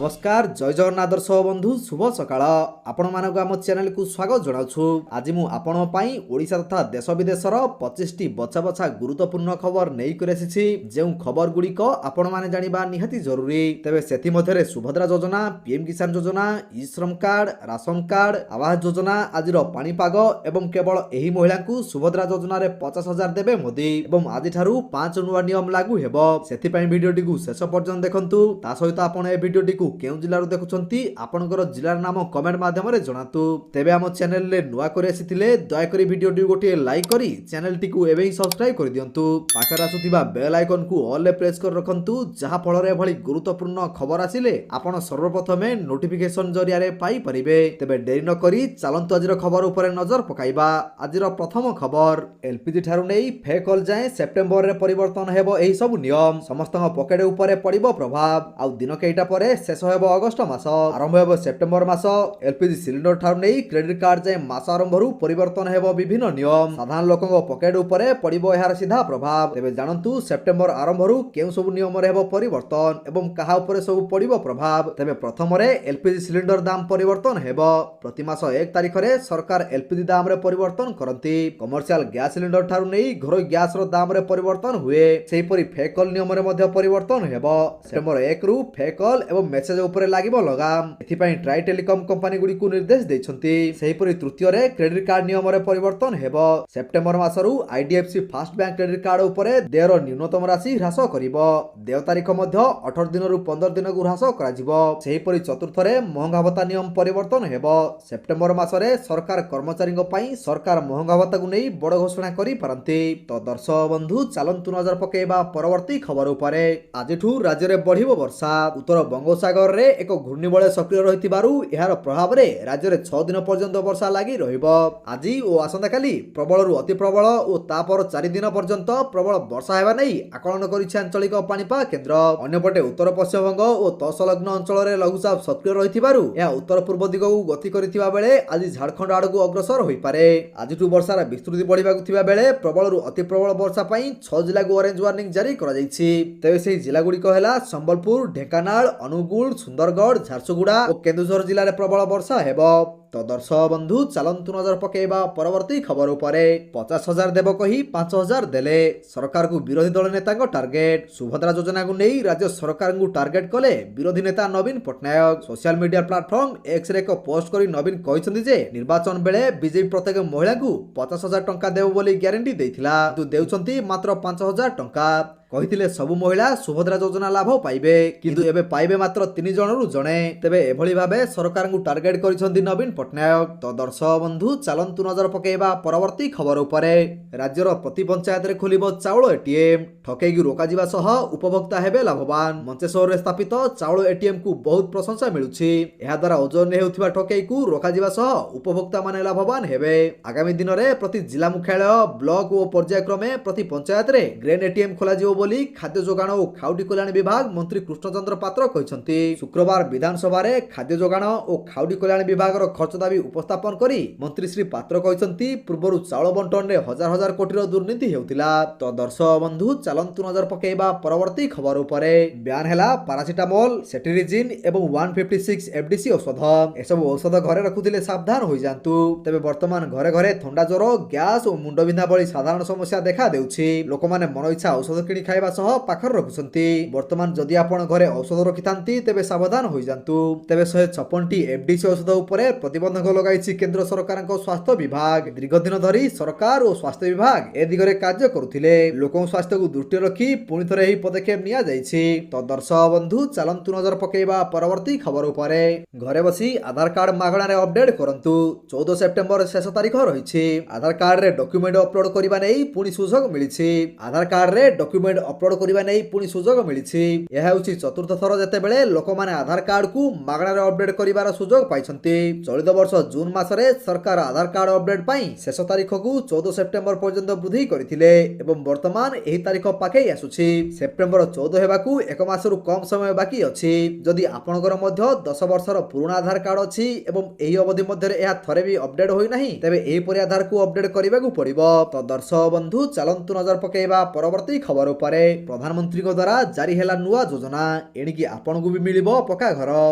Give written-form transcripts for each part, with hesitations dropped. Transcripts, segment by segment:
नमस्कार जय जगन्नाथ दर्शक बंधु शुभ सकाळ आपण मानक आम चैनल को स्वागत जनाछु। आज मु आपण पई ओडिशा तथा देश विदेशर 25 टी बछा बछा गुरुत्वपूर्ण खबर नै करे आसीछि। जेउ खबर गुडी को आपण माने जानिबा निहाती जरूरी। तबे सेति मध्यरे सुभद्रा योजना, पीएम किसान योजना, ई श्रम card, ration card, Awas Yojana आजिर पाणीपाग एवं केवल एही महिला को सुभद्रा योजना रे 50,000 देबे मोदी एवं आजि ठारू 5 नुवा नियम लागू हेबो। सेति पई वीडियो टी को शेष पर्यंत देखंतु। ता सहित आपण ए वीडियो टी केउ जिल्लार देखुछंती आपनकर जिल्लार नाम कमेंट माध्यम रे जणातु। तेबे हम चैनल ले नुवा करे आसीथिले दया करी वीडियो टी गोटे लाइक करी चैनल टी को एबे ही सब्सक्राइब कर दियंतु। पाखर आसुथिबा बेल आइकन को ऑल ले प्रेस कर रखंतु जहा फल रे भली गुरुत्वपूर्ण खबर आसिले आपण सर्वप्रथमे नोटिफिकेशन जरिया रे पाई परिबे। तेबे देरी न करी चालंतु आजिर खबर उपरे नजर पकाइबा। आजिर प्रथम खबर एलपीजी ठारू नै फेक कॉल जाए सेप्टेम्बर रे परिवर्तन हेबो एही सब नियम समस्तक पकेट उपरे पड़िबो प्रभाव। आउ दिन केइटा परे शेष हेबो अगस्त मास आरंभ हेबो सेप्टेम्बर मास। एलपीजी सिलिंडर ठारू नै क्रेडिट कार्ड जाए मास आरंभरू परिवर्तन हेबो विभिन्न नियम साधारण लोकक पकेट उपरे पड़िबो एहार सीधा प्रभाव। तेबे जानंतु सेप्टेम्बर आरंभरू केउ सब नियम रे हेबो परिवर्तन एवं काहा उपरे सब पड़िबो प्रभाव। तेबे प्रथम रे एलपीजी सिलिंडर दाम परिवर्तन हेबो। प्रति मास 1 तारिख रे सरकार एलपीजी दाम रे परिवर्तन करंती। कमर्शियल गैस सिलिंडर ठारू नै घरोई गैस रो दाम रे परिवर्तन हुए। सेही परि फेक कॉल नियम रे मध्ये परिवर्तन हेबो। सेप्टेम्बर 1 रु फेक कॉल एवं मेसेज उपरे लागिबो लगाम। एथि पई ट्राई टेलिकॉम कंपनी गुडी को निर्देश दैछंती। सेही परि तृतीय रे क्रेडिट कार्ड नियम रे परिवर्तन हेबो। सेप्टेम्बर मासरू IDFC first bank credit card उपरे देयर न्यूनतम राशि ह्रास करिबो। देय तारिख मध्ये 18 दिन रु 15 दिन को ह्रास कराजिबो। सेही परि चतुर्थ रे महंगा भत्ता नियम परिवर्तन हेबो। सेप्टेम्बर मासरे सरकार कर्मचारी पई सरकार महंगा भत्ता को नै बड़ घोषणा करि पारंती। तो दर्शक बंधु चालंतु नजर पकेबा परवर्ती खबर उपरे। आजिठू राज्य रे बढ़िबो वर्षा। उत्तर बंगोपसागर रे एक घूर्णिबलय सक्रिय रहितिबारु एहार प्रभाव रे राज्य रे 6 दिन पर्यंत वर्षा लागि रहिबो। आजि ओ आसंता काली प्रबल रु अति प्रबल ओ तापर 4 दिन पर्यंत प्रबल वर्षा हेबा नै आकलन करिछि आंचलिक पाणीपाग केन्द्र। अन्यपटे उत्तर पश्चिम बंग ओ तत्संलग्न अंचल रे लघुचाप सक्रिय रहितिबारु या उत्तर पूर्व दिगकु गति करितिबा बेले आजि झारखंड आडकु अग्रसर होई पारे। आजिठू वर्षार विस्तृति बढ़िबाकु थिबा बेले प्रबल रु अति प्रबल वर्षा पई 6 जिल्ला को ऑरेंज वार्निंग जारी करा जायछि। तेबे सेही जिल्ला गुडी को हेला संबलपुर, ढेंकानाल, अनुगुल, सुंदरगढ़, झारसुगुड़ा और केन्दुझर जिल्ला रे प्रबल वर्षा हेबो। तो दर्शक बंधु चालंतु नजर पकेबा परवर्ती खबर उपरे। 50,000 देव कही 5,000 देले सरकार को विरोधी दल नेता टार्गेट। सुभद्रा योजना को नहीं राज्य सरकार को टार्गेट कले विरोधी नेता Naveen Patnaik. Social media platform X रे एक पोस्ट करी नवीन कहिसंती जे निर्वाचन बेले बीजेपी प्रत्येक महिला को 50,000 टंका देव बोली ग्यारंटी देथिला किंतु देउछंती मात्र 5,000 टंका। कहिथिले सब महिला सुभद्रा योजना लाभ पाइबे किंतु एबे पाइबे मात्र 3 जनरु जणे। तेबे एभली भाबे सरकार को टार्गेट करिसंती नवीन पट्टनायक। तो दर्शक बंधु चालंतु नजर पकेबा परवर्ती खबर उपरे। राज्यर प्रति पंचायत रे खोलिबो चाउल एटीएम ठकेई की रोका जिबा सह उपभोक्ता हेबे लाभवान। मंचेश्वर रे स्थापित चाउल एटीएम को बहुत प्रशंसा मिलुछि। एहा द्वारा ओजन हेउथिबा ठकेई को रोका जिबा सह उपभोक्ता माने लाभवान हेबे। आगामी दिन रे प्रति जिला मुख्यालय ब्लॉक ओ पर्यायक्रमे प्रति पंचायत रे ग्रेन एटीएम खोला जिवो बोली खाद्य जोगाण और खाउटी कल्याण विभाग मंत्री कृष्णचंद्र पात्र कहते। शुक्रवार विधानसभा रे खाद्य जोगाण और खाउटी कल्याण विभाग खर्च दाबी उपस्थापन करी मंत्री श्री पात्र कहते पूर्व चाउल बंटन रे हजार हजार कोटी दुर्नीति हेउतिला। तो दर्शक बंधु चालंतु नजर पकेबा परवर्ती खबर उपरे। ब्यान हेला पारासिटामोल, सेटेरिजिन एवं 156 एफडीसी औषध। एसब औषध घरे रखुथिले सावधान होई जांतु। तेबे वर्तमान घरे घरे थंडा ज्वर, गैस और मुंड बिंधा भली साधारण समस्या देखा देउछि। लोक माने मन इच्छा औषध किनी खाइबा सह पाखर रखुछंती। वर्तमान जदि आपण घरे औषध रखिथांती तेबे सावधान होई जांतु। तेबे 156 टी एफडीसी औषध उपरे प्रतिबंधक लगाइछि केंद्र सरकारक स्वास्थ्य विभाग। दीर्घ दिन धरी सरकार और स्वास्थ्य विभाग ए दिगरे कार्य करुथिले। लोकक स्वास्थ्य को दृष्टि रखी पुनि थरे एही पदक्षेप निया जाइछि। तो दर्शक बंधु चालंतु नजर पकेबा परवर्ती खबर उपरे। घरे बसी आधार कार्ड मागणा रे अपडेट करंतु। 14 सेप्टेम्बर शेष तारीख रहिछि। आधार कार्ड रे डॉक्यूमेंट अपलोड करिबा नै पुनि सुযোগ मिलिछि। आधार कार्ड रे डॉक्यूमेंट अपलोड करिबा नै पुनि सुযোଗ मिलिछि। यह हेउछि चतुर्थ थर जेतेबेले लोकमाने आधार कार्ड को मागणा रे अपडेट करिबार सुযোଗ पाइछंती। चलित ବର୍ଷ ଜୁନ୍ ମାସରେ ସରକାର ଆଧାର କାର୍ଡ ଅପଡେଟ୍ ପାଇଁ ଶେଷ ତାରିଖକୁ 14 ସେପ୍ଟେମ୍ବର ପର୍ଯ୍ୟନ୍ତ ବୃଦ୍ଧି କରିଥିଲେ ଏବଂ ବର୍ତ୍ତମାନ ଏହି ତାରିଖ ପାଖେଇ ଆସୁଛି। ସେପ୍ଟେମ୍ବର 14 ହେବାକୁ ଏକ ମାସରୁ କମ୍ ସମୟ ବାକି ଅଛି। ଯଦି ଆପଣଙ୍କର ମଧ୍ୟ 10 ବର୍ଷର ପୁରୁଣା ଆଧାର କାର୍ଡ ଅଛି ଏବଂ ଏହି ଅବଧି ମଧ୍ୟରେ ଏହା ଥରେ ବି ଅପଡେଟ୍ ହୋଇନାହିଁ, ତେବେ ଏହିପରି ଆଧାରକୁ ଅପଡେଟ୍ କରିବାକୁ ପଡ଼ିବ। ତ ଦର୍ଶକ ବନ୍ଧୁ, ଚାଲନ୍ତୁ ନଜର ପକାଇବା ପରବର୍ତ୍ତୀ ଖବର ଉପରେ। ପ୍ରଧାନମନ୍ତ୍ରୀଙ୍କ ଦ୍ୱାରା ଜାରି ହେଲା ନୂଆ ଯୋଜନା, ଏଣିକି ଆପଣଙ୍କୁ ବି ମିଳିବ ପକ୍କା ଘର।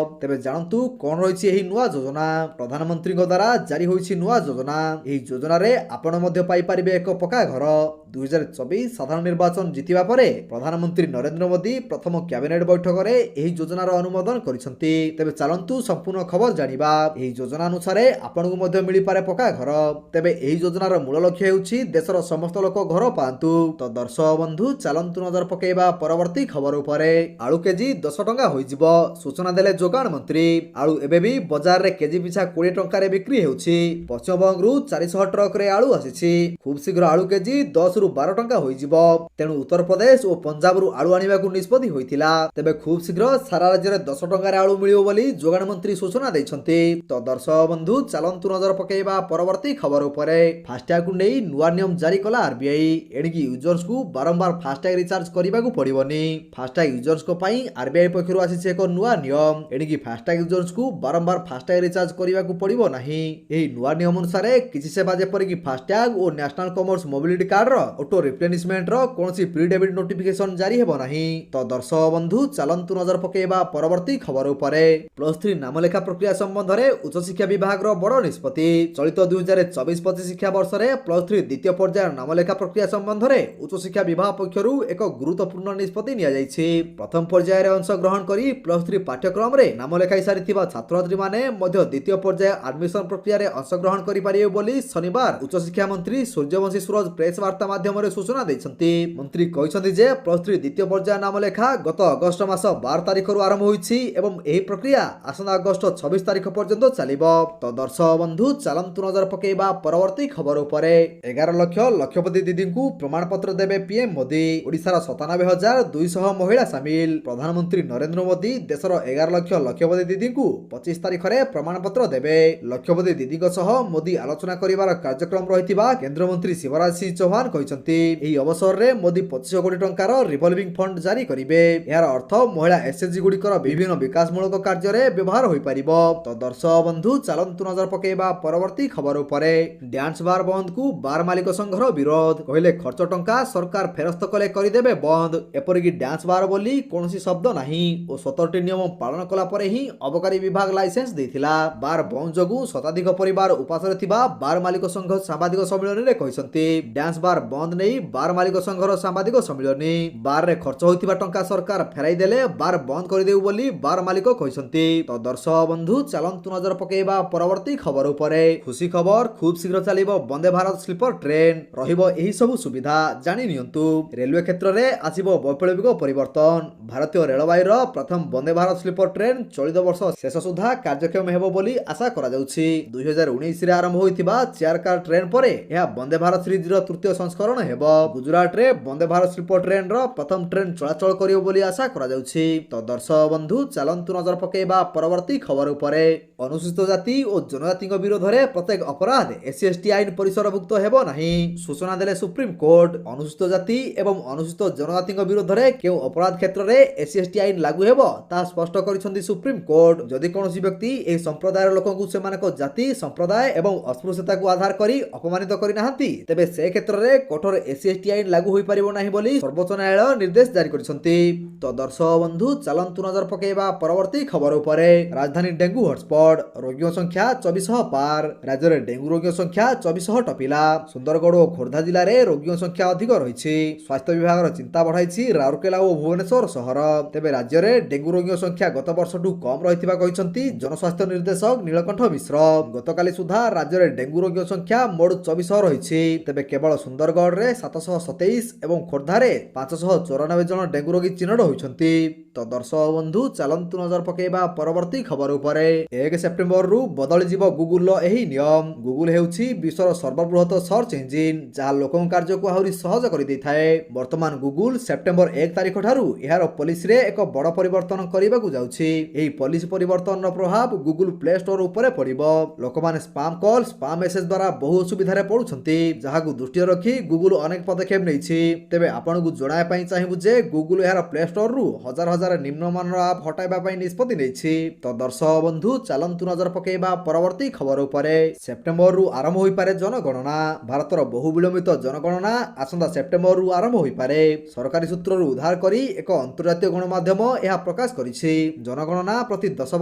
ତେବେ ଜାଣନ୍ତୁ କଣ ରହିଛି ଏହି ନୂଆ ଯୋଜନା। ପ୍ରଧାନମନ୍ତ୍ରୀଙ୍କ ଦ୍ୱାରା ଜାରି ହୋଇଛି ନୂଆ ଯୋଜନା। ଏହି ଯୋଜନାରେ ଆପଣ ମଧ୍ୟ ପାଇପାରିବେ ଏକ ପକ୍କା ଘର। 2024 ସାଧାରଣ ନିର୍ବାଚନ ଜିତିବା ପରେ ପ୍ରଧାନମନ୍ତ୍ରୀ ନରେନ୍ଦ୍ର ମୋଦି ପ୍ରଥମ କ୍ୟାବିନେଟ୍ ବୈଠକରେ ଏହି ଯୋଜନାର ଅନୁମୋଦନ କରିଛନ୍ତି। ତେବେ ଚାଲନ୍ତୁ ସମ୍ପୂର୍ଣ୍ଣ ଖବର ଜାଣିବା। ଏହି ଯୋଜନା ଅନୁସାରେ ଆପଣଙ୍କୁ ମଧ୍ୟ ମିଳିପାରେ ପକ୍କା ଘର। ତେବେ ଏହି ଯୋଜନାର ମୂଳ ଲକ୍ଷ୍ୟ ହେଉଛି ଦେଶର ସମସ୍ତ ଲୋକ ଘର ପାଆନ୍ତୁ। ତ ଦର୍ଶକ ବନ୍ଧୁ, ଚାଲନ୍ତୁ ନଜର ପକାଇବା ପରବର୍ତ୍ତୀ ଖବର ଉପରେ। ଆଳୁ କେଜି 10 ଟଙ୍କା ହୋଇଯିବ, ସୂଚନା ଦେଲେ ଯୋଗାଣ ମନ୍ତ୍ରୀ। ଆଳୁ ଏବେ ବି ବଜାରରେ କେଜି ପିଛା 20 ଟଙ୍କାରେ ବିକ୍ରି ହେଉଛି। ପଶ୍ଚିମବଙ୍ଗରୁ 400 ଟ୍ରକରେ ଆଳୁ ଆସିଛି। ଖୁବ୍ ଶୀଘ୍ର ଆଳୁ କେଜି 10ରୁ 12 ଟଙ୍କା ହୋଇଯିବ। ତେଣୁ ଉତ୍ତରପ୍ରଦେଶ ଓ ପଞ୍ଜାବରୁ ଆଳୁ ଆଣିବାକୁ ନିଷ୍ପତ୍ତି ହୋଇଥିଲା। ତେବେ ଖୁବ୍ ଶୀଘ୍ର ସାରା ରାଜ୍ୟରେ 10 ଟଙ୍କାରେ ଆଳୁ ମିଳିବ ବୋଲି ଯୋଗାଣ ମନ୍ତ୍ରୀ ସୂଚନା ଦେଇଛନ୍ତି। ତ ଦର୍ଶକ ବନ୍ଧୁ, ଚାଲନ୍ତୁ ନଜର ପକାଇବା ପରବର୍ତ୍ତୀ ଖବର ଉପରେ। ଫାଷ୍ଟ୍ୟାଗକୁ ନେଇ ନୂଆ ନିୟମ ଜାରି କଲା ଆରବିଆଇ। ଏଣିକି ୟୁଜର୍ସଙ୍କୁ ବାରମ୍ବାର ଫାଷ୍ଟ୍ୟାଗ ରିଚାର୍ଜ କରିବାକୁ ପଡ଼ିବନି। ଫାଷ୍ଟ୍ୟାଗ ୟୁଜର୍ସଙ୍କ ପାଇଁ ଆରବିଆଇ ପକ୍ଷରୁ ଆସିଛି ଏକ ନୂଆ ନିୟମ। ଏଣିକି ଫାଷ୍ଟ୍ୟାଗ ୟୁଜର୍ସଙ୍କୁ ବାରମ୍ବାର ଫାଷ୍ଟ୍ୟାଗ ରିଚାର୍ଜ କରିବାକୁ ପଡ଼ିବ ନାହିଁ। ଏହି ନୂଆ ନିୟମ ଅନୁସାରେ କିଛି ସେବା ଯେପରିକି ଫାଷ୍ଟ୍ୟାଗ ଓ ନ୍ୟାସନାଲ କମର୍ସ ମୋବିଲିଟି କାର୍ଡର ଅଟୋ ରିପ୍ଲେନିଶମେଣ୍ଟର କୌଣସି ପ୍ରି ଡେବିଟ୍ ନୋଟିଫିକେସନ ଜାରି ହେବ ନାହିଁ। ତ ଦର୍ଶକ ବନ୍ଧୁ, ଚାଲନ୍ତୁ ନଜର ପକାଇବା ପରବର୍ତ୍ତୀ ଖବର ଉପରେ। +3 ନାମଲେଖା ପ୍ରକ୍ରିୟା ସମ୍ବନ୍ଧରେ ଉଚ୍ଚଶିକ୍ଷା ବିଭାଗର ବଡ଼ ନିଷ୍ପତ୍ତି। ଚଳିତ 2024-25 ଶିକ୍ଷାବର୍ଷରେ +3 ଦ୍ୱିତୀୟ ପର୍ଯ୍ୟାୟ ନାମଲେଖା ପ୍ରକ୍ରିୟା ସମ୍ବନ୍ଧରେ ଉଚ୍ଚଶିକ୍ଷା ବିଭାଗ ପକ୍ଷରୁ ଏକ ଗୁରୁତ୍ୱପୂର୍ଣ୍ଣ ନିଷ୍ପତ୍ତି ନିଆଯାଇଛି। ପ୍ରଥମ ପର୍ଯ୍ୟାୟରେ ଅଂଶଗ୍ରହଣ କରି +3 ପାଠ୍ୟକ୍ରମରେ ନାମ ଲେଖାଇ ସାରିଥିବା ଛାତ୍ରଛାତ୍ରୀମାନେ ମଧ୍ୟ ଦ୍ୱିତୀୟ ପର୍ଯ୍ୟାୟ ଆଡମିସନ ପ୍ରକ୍ରିୟାରେ ଅଂଶଗ୍ରହଣ କରିପାରିବେ ବୋଲି ଶନିବାର ଉଚ୍ଚଶିକ୍ଷା ମନ୍ତ୍ରୀ ସୂର୍ଯ୍ୟବଂଶୀ ସୁରଜ ପ୍ରେସ୍ ବାର୍ତ୍ତା ମାଧ୍ୟମରେ ସୂଚନା ଦେଇଛନ୍ତି। ମନ୍ତ୍ରୀ କହିଛନ୍ତି ଯେ +3 ଦ୍ୱିତୀୟ ପର୍ଯ୍ୟାୟ ନାମଲେଖା ଗତ ଅଗଷ୍ଟ ମାସ 12 ତାରିଖରୁ ଆରମ୍ଭ ହୋଇଛି ଏବଂ ଏହି ପ୍ରକ୍ରିୟା ଆସନ୍ତା ଅଗଷ୍ଟ 26 ତାରିଖ ପର୍ଯ୍ୟନ୍ତ ଚାଲିବ। ତ ଦର୍ଶକ ବନ୍ଧୁ, ଚାଲନ୍ତୁ ନଜର ପକାଇବା ପରବର୍ତ୍ତୀ ଖବର ଉପରେ। 11 ଲକ୍ଷ ଲକ୍ଷପତି ଦିଦିଙ୍କୁ ପ୍ରମାଣପତ୍ର ଦେବେ ପିଏମ ମୋଦି। ଓଡ଼ିଶାର 97,200 ମହିଳା ସାମିଲ। ପ୍ରଧାନମନ୍ତ୍ରୀ ନରେନ୍ଦ୍ର ମୋଦି ଦେଶର 11 ଲକ୍ଷ ଲକ୍ଷପତି ଦିଦିଙ୍କୁ 25 ତାରିଖରେ ପ୍ରମାଣପତ୍ର ଦେବେ। ଲକ୍ଷପତି ଦିଦିଙ୍କ ସହ ମୋଦି ଆଲୋଚନା କରିବାର କାର୍ଯ୍ୟକ୍ରମ ରହିଥିବା କେନ୍ଦ୍ରମନ୍ତ୍ରୀ ଶିବରାଜ ସିଂହ ଚୌହାନ କହିଛନ୍ତି। ଏହି ଅବସରରେ ମୋଦି 25 କୋଟି ଟଙ୍କାର ରିଭଲଭିଂ ଫଣ୍ଡ ଜାରି କରିବେ। ଏହାର ଅର୍ଥ ମହିଳା ଏସଏଚଜି ଗୁଡ଼ିକର ବିଭିନ୍ନ ବିକାଶମୂଳକ କାର୍ଯ୍ୟରେ ବ୍ୟବହାର ହୋଇପାରିବ। ତ ଦର୍ଶକ ବନ୍ଧୁ, ଚାଲନ୍ତୁ ନଜର ପକାଇବା ପରବର୍ତ୍ତୀ ଖବର ଉପରେ। ଡ୍ୟାନ୍ସ ବାର୍ ବନ୍ଦକୁ ବାର୍ ମାଲିକ ସଂଘର ବିରୋଧ। କହିଲେ ଖର୍ଚ୍ଚ ଟଙ୍କା ସରକାର ଫେରସ୍ତ କଲେ କରିଦେବେ ବନ୍ଦ। ଏପରିକି ଡ୍ୟାନ୍ସ ବାର୍ ବୋଲି କୌଣସି ଶବ୍ଦ ନାହିଁ ଓ 17ଟି ନିୟମ ପାଳନ କଲା ପରେ ହିଁ ଅବକାରୀ ବିଭାଗ ଲାଇସେନ୍ସ ଦେଇଥିଲା। ବାର୍ ବନ୍ଦ ଯୋଗୁଁ ଶତାଧିକ ପରିବାର ଉପାସରେ ଥିବା ବାର୍ ମାଲିକ ସଂଘ ସାମ୍ବାଦିକ ସମ୍ମିଳନୀରେ କହିଛନ୍ତି। ଡ୍ୟାନ୍ସ ବାର୍ ବନ୍ଦ ନେଇ ବାର୍ ମାଲିକ ସଂଘର ସାମ୍ବାଦିକ ସମ୍ମିଳନୀ। ବାର୍ରେ ଖର୍ଚ୍ଚ ହୋଇଥିବା ଟଙ୍କା ସରକାର ଫେରାଇ ଦେଲେ ବାର୍ ବନ୍ଦ କରିଦେବୁ ବୋଲି ବାର୍ ମାଲିକ କହିଛନ୍ତି। ତ ଦର୍ଶକ ବନ୍ଧୁ, ଚାଲନ୍ତୁ ନଜର ପକାଇବା ପରବର୍ତ୍ତୀ ଖବର ଉପରେ। ଖୁସି ଖବର, ଖୁବ୍ ଶୀଘ୍ର ଚାଲିବ ବନ୍ଦେ ଭାରତ ସ୍ଲିପର ଟ୍ରେନ୍। ରହିବ ଏହି ସବୁ ସୁବିଧା, ଜାଣି ନିଅନ୍ତୁ। ରେଲୱେ କ୍ଷେତ୍ରରେ ଆସିବ ବୈପ୍ଳବିକ ପରିବର୍ତ୍ତନ। ଭାରତୀୟ ରେଳବାଇର ପ୍ରଥମ ବନ୍ଦେ ଭାରତ ସ୍ଲିପର ଟ୍ରେନ୍ ଚଳିତ ବର୍ଷ ଶେଷ ସୁଦ୍ଧା କାର୍ଯ୍ୟକ୍ଷମ ହେବ ବୋଲି ଆଶା କରାଯାଉଛି। 2019ରେ ଆରମ୍ଭ ହୋଇଥିବା ଚେୟାର କାର ଟ୍ରେନ୍ ପରେ ଏହା ବନ୍ଦେ ଭାରତ ସିରିଜର ତୃତୀୟ ସଂସ୍କରଣ ହେବ। ଗୁଜରାଟରେ ବନ୍ଦେ ଭାରତ ସ୍ଲିପର ଟ୍ରେନ୍ର ପ୍ରଥମ ଟ୍ରେନ୍ ଚଳାଚଳ କରିବ ବୋଲି ଆଶା କରାଯାଉଛି। ତ ଦର୍ଶକ ବନ୍ଧୁ, ଚାଲନ୍ତୁ ନଜର ପକାଇବା ପରବର୍ତ୍ତୀ ଖବର ଉପରେ। ଅନୁସୂଚିତ ଜାତି ଓ ଜନଜାତିଙ୍କ ବିରୋଧରେ ପ୍ରତ୍ୟେକ ଅପରାଧ SC/ST ଆଇନ ପରିସରଭୁକ୍ତ ହେବ ନାହିଁ। ସୂଚନା ଦେଲେ ସୁପ୍ରିମକୋର୍ଟ। ଅନୁସୂଚିତ ଜାତି ଏବଂ ଅନୁସୂଚିତ ଜନଜାତିଙ୍କ ବିରୋଧରେ କେଉଁ ଅପରାଧ କ୍ଷେତ୍ରରେ SC/ST ଆଇନ ଲାଗୁ ହେବ ତାହା ସ୍ପଷ୍ଟ କରିଛନ୍ତି ସୁପ୍ରିମକୋର୍ଟ। ଯଦି କୌଣସି ବ୍ୟକ୍ତି ଏହି ସମ୍ପ୍ରଦାୟର ଲୋକଙ୍କୁ ସେମାନଙ୍କ ଜାତି, ସମ୍ପ୍ରଦାୟ ଏବଂ ଅସ୍ପୃଶ୍ୟତାକୁ ଆଧାର କରି ଅପମାନିତ କରିନାହାନ୍ତି, ତେବେ ସେ କ୍ଷେତ୍ରରେ କଠୋର SC/ST ଆଇନ ଲାଗୁ ହୋଇପାରିବ ନାହିଁ ବୋଲି ସର୍ବୋଚ୍ଚ ନ୍ୟାୟାଳୟ ନିର୍ଦ୍ଦେଶ ଜାରି କରିଛନ୍ତି। ତ ଦର୍ଶକ ବନ୍ଧୁ, ଚାଲନ୍ତୁ ନଜର ପକାଇବା ପରବର୍ତ୍ତୀ ଖବର ଉପରେ। ରାଜଧାନୀ ଡେଙ୍ଗୁ ହଟସ୍ପଟ। ରୋଗୀଙ୍କ ସଂଖ୍ୟା 2400 ପାର। ରାଜ୍ୟରେ ଡେଙ୍ଗୁ ରୋଗୀଙ୍କ ସଂଖ୍ୟା 2400 ଟପିଲା। ସୁନ୍ଦରଗଡ଼ ଓ ଖୋର୍ଦ୍ଧା ଜିଲ୍ଲାରେ ରୋଗୀଙ୍କ ସଂଖ୍ୟା ଅଧିକ ରହିଛି। ସ୍ୱାସ୍ଥ୍ୟ ବିଭାଗର ଚିନ୍ତା ବଢ଼ାଇଛି ରାଉରକେଲା ଓ ଭୁବନେଶ୍ୱର ସହର। ତେବେ ରାଜ୍ୟରେ ଡେଙ୍ଗୁ ରୋଗୀଙ୍କ ସଂଖ୍ୟା ଗତ ବର୍ଷଠୁ କମ୍ ରହିଥିବା କହିଛନ୍ତି ଜନସ୍ୱାସ୍ଥ୍ୟ ନିର୍ଦ୍ଦେଶକ ନୀଳକଣ୍ଠ ମିଶ୍ର। ଗତକାଲି ସୁଦ୍ଧା ରାଜ୍ୟରେ ଡେଙ୍ଗୁ ରୋଗୀଙ୍କ ସଂଖ୍ୟା ମୋଟ 2400 ରହିଛି। ତେବେ କେବଳ ସୁନ୍ଦରଗଡ଼ରେ 727 ଏବଂ ଖୋର୍ଦ୍ଧାରେ 594 ଜଣ ଡେଙ୍ଗୁ ରୋଗୀ ଚିହ୍ନଟ ହୋଇଛନ୍ତି। ତ ଦର୍ଶକ ବନ୍ଧୁ, ଚାଲନ୍ତୁ ନଜର ପକାଇବା ପରବର୍ତ୍ତୀ ଖବର ଉପରେ। 1 ସେପ୍ଟେମ୍ବରରୁ ବଦଳିଯିବ ଗୁଗୁଲର ଏହି ନିୟମ। ଗୁଗୁଲ ହେଉଛି ବିଶ୍ୱର ସର୍ବବୃହତ ସର୍ଚ୍ଚ ଇଞ୍ଜିନ୍, ଯାହା ଲୋକଙ୍କ କାର୍ଯ୍ୟକୁ ଆହୁରି ସହଜ କରିଦେଇଥାଏ। ବର୍ତ୍ତମାନ ଗୁଗୁଲ ସେପ୍ଟେମ୍ବର 1 ତାରିଖ ଠାରୁ ଏହାର ପଲିସିରେ ଏକ ବଡ଼ ପରିବର୍ତ୍ତନ କରିବାକୁ ଯାଉଛି। ଏହି ପଲିସି ପରିବର୍ତ୍ତନର ପ୍ରଭାବ ଗୁଗୁଲ ପ୍ଲେ ଷ୍ଟୋର ଉପରେ ପଡ଼ିବ। ଲୋକମାନେ ସ୍ପାମ୍ କଲ୍ ସ୍ପାମ୍ ମେସେଜ ଦ୍ୱାରା ବହୁ ଅସୁବିଧାରେ ପଡୁଛନ୍ତି, ଯାହାକୁ ଦୃଷ୍ଟିରେ ରଖି ଗୁଗୁଲ ଅନେକ ପଦକ୍ଷେପ ନେଇଛି। ତେବେ ଆପଣଙ୍କୁ ଜଣାଇବା ପାଇଁ ଚାହିଁବୁ ଯେ ଗୁଗୁଲ ଏହାର ପ୍ଲେ ଷ୍ଟୋରରୁ ହଜାର ହଜାର ନିମ୍ନମାନର ଆପ୍ ହଟାଇବା ପାଇଁ ନିଷ୍ପତ୍ତି ନେଇଛି। ତ ଦର୍ଶକ ବନ୍ଧୁ ଚାଲନ୍ତୁ ନଜର ପକେଇବା ପରବର୍ତ୍ତୀ ଖବର ଉପରେ। ସେପ୍ଟେମ୍ବରରୁ ଆରମ୍ଭ ହୋଇପାରେ ଜନଗଣନା। ଭାରତର ବହୁ ବିଳମ୍ବିତ ଜନଗଣନା ଆସନ୍ତା ସେପ୍ଟେମ୍ବରରୁ ଆରମ୍ଭ ହୋଇପାରେ। ସରକାରୀ ସୂତ୍ରରୁ ଉଦ୍ଧାର କରି ଏକ ଅନ୍ତର୍ଜାତୀୟ ଗଣମାଧ୍ୟମ ଏହା ପ୍ରକାଶ କରିଛି। ଜନଗଣନା ପ୍ରତି 10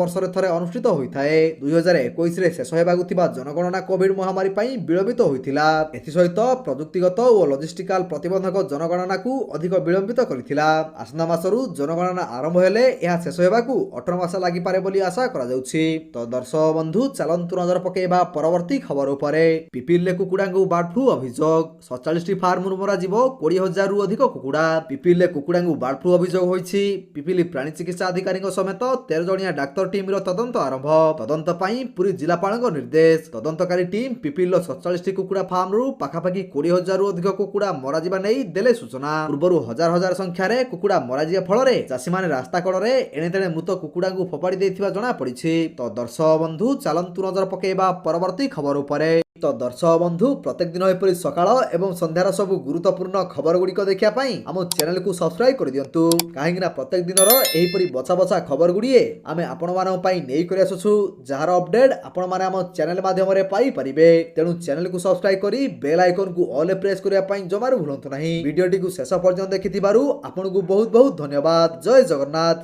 ବର୍ଷରେ ଥରେ ଅନୁଷ୍ଠିତ ହୋଇଥାଏ। 2021ରେ ଶେଷ ହେବାକୁ ଥିବା ଜନଗଣନା କୋଭିଡ ମହାମାରୀ ପାଇଁ ବିଳମ୍ବିତ ହୋଇଥିଲା। ଏଥିସହିତ ପ୍ରଯୁକ୍ତିଗତ ଓ ଲଜିଷ୍ଟିକାଲ ପ୍ରତିବନ୍ଧକ ଜନଗଣନାକୁ ଅଧିକ ବିଳମ୍ବିତ କରିଥିଲା। ଆସନ୍ତା ମାସରୁ ଜନଗଣନା ଆରମ୍ଭ ହେଲେ ଏହା ଶେଷ ହେବାକୁ 18 ମାସ ଲାଗିପାରେ ବୋଲି ଆଶା କରାଯାଉଛି। ତ ଦର୍ଶକ ବନ୍ଧୁ ଚାଲନ୍ତୁ ନଜର ପକେଇବା ପରବର୍ତ୍ତୀ ଖବର ଉପରେ। ପିପିଲିରେ କୁକୁଡ଼ାଙ୍କୁ ବାର୍ଡ ଫ୍ଲୁ ଅଭିଯୋଗ। 47ଟି ଫାର୍ମରୁ ମରାଯିବ 20,000ରୁ ଅଧିକ କୁକୁଡ଼ା। ପିପିଲିରେ କୁକୁଡ଼ାଙ୍କୁ ବାର୍ଡ ଫ୍ଲୁ ଅଭିଯୋଗ ହୋଇଛି। ପିପିଲି ପ୍ରାଣୀ ଚିକିତ୍ସା ଅଧିକାରୀଙ୍କ ସମେତ 13 ଜଣିଆ ଡାକ୍ତର ଟିମ୍ର ତଦନ୍ତ ଆରମ୍ଭ। ତଦନ୍ତ ପାଇଁ ପୁରୀ ଜିଲ୍ଲାପାଳଙ୍କ ନିର୍ଦ୍ଦେଶ। ତଦନ୍ତକାରୀ ଟିମ୍ ପିପିଲିର 47ଟି କୁକୁଡ଼ା ଫାର୍ମରୁ ପାଖାପାଖି 20,000ରୁ ଅଧିକ କୁକୁଡ଼ା ମରାଯିବା ନେଇ ଦେଲେ ସୂଚନା। ପୂର୍ବରୁ ହଜାର ହଜାର ସଂଖ୍ୟାରେ କୁକୁଡ଼ା ମରାଯିବା ଫଳରେ ଚାଷୀମାନେ ରାସ୍ତା କଡ଼ରେ ଏଣେତେଣେ ମୃତ କୁକୁଡ଼ାଙ୍କୁ ଫୋପାଡ଼ି ଦେଇଥିବା ଜଣାପଡ଼ିଛି। ତ ଦର୍ଶକ ବନ୍ଧୁ ଚାଲନ୍ତୁ ନଜର ପକେଇବା ପରବର୍ତ୍ତୀ ଖବର ଉପରେ। ତ ଦର୍ଶକ ବନ୍ଧୁ ପ୍ରତ୍ୟେକ ଦିନ ଏପରି ସକାଳ ଏବଂ ସନ୍ଧ୍ୟାର ସବୁ ଗୁରୁତ୍ୱପୂର୍ଣ୍ଣ ଖବର ଗୁଡ଼ିକ ଦେଖିବା ପାଇଁ ଆମ ଚ୍ୟାନେଲକୁ ସବସ୍କ୍ରାଇବ୍ କରିଦିଅନ୍ତୁ, କାହିଁକିନା ପ୍ରତ୍ୟେକ ଦିନର ଏହିପରି ବଛା ବଛା ଖବର ଗୁଡ଼ିଏ ଆମେ ଆପଣମାନଙ୍କ ପାଇଁ ନେଇକରି ଆସୁଛୁ, ଯାହାର ଅପଡେଟ୍ ଆପଣମାନେ ଆମ ଚ୍ୟାନେଲ ମାଧ୍ୟମରେ ପାଇପାରିବେ। ତେଣୁ ଚ୍ୟାନେଲକୁ ସବସ୍କ୍ରାଇବ୍ କରି ବେଲ୍ ଆଇକନକୁ ଅଲ୍ ପ୍ରେସ୍ କରିବା ପାଇଁ ଜମାରୁ ଭୁଲନ୍ତୁ ନାହିଁ। ଭିଡ଼ିଓଟିକୁ ଶେଷ ପର୍ଯ୍ୟନ୍ତ ଦେଖିଥିବାରୁ ଆପଣଙ୍କୁ ବହୁତ ବହୁତ ଧନ୍ୟବାଦ। ଜୟ ଜଗନ୍ନାଥ।